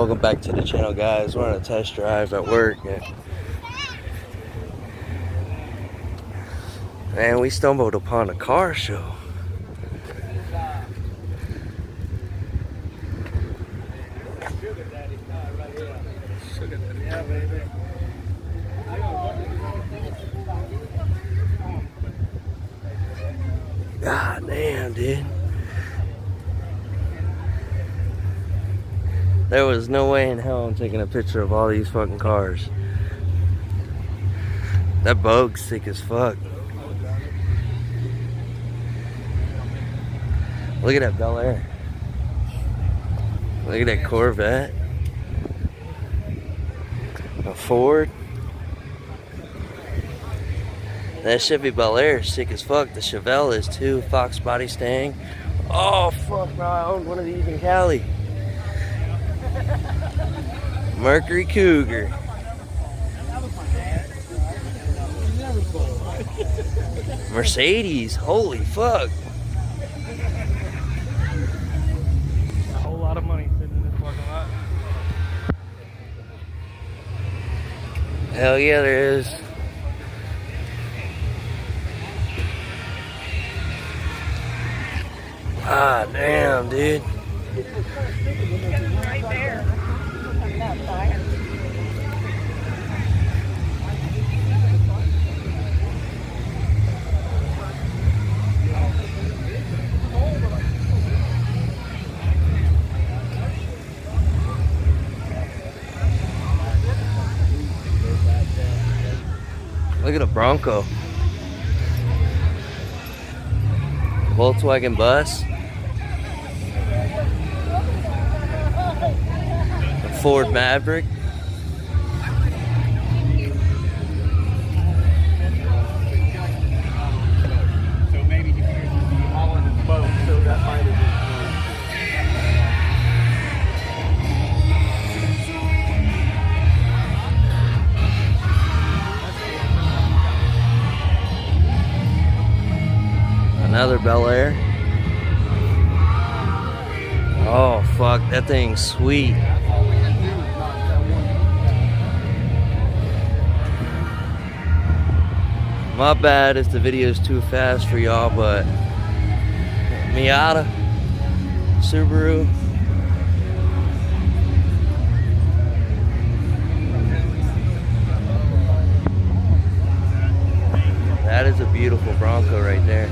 Welcome back to the channel, guys. We're on a test drive at work, and we stumbled upon a car show. God damn, dude. There was no way in hell I'm taking a picture of all these fucking cars. That boat's sick as fuck. Look at that Bel Air. Look at that Corvette. A Ford. That Chevy Bel Air is sick as fuck. The Chevelle is too. Fox body staying. Oh fuck, bro, I owned one of these in Cali. Mercury Cougar. Mercedes, holy fuck. A whole lot of money sitting in this parking lot. Hell yeah, there is. Ah, damn, dude. Right there. Look at a Bronco. Volkswagen bus. A Ford Maverick. So maybe he figures he'd be all in his boat, so that might have been. Another Bel Air. Oh fuck, that thing's sweet. My bad if the video's too fast for y'all, but Miata, Subaru. That is a beautiful Bronco right there.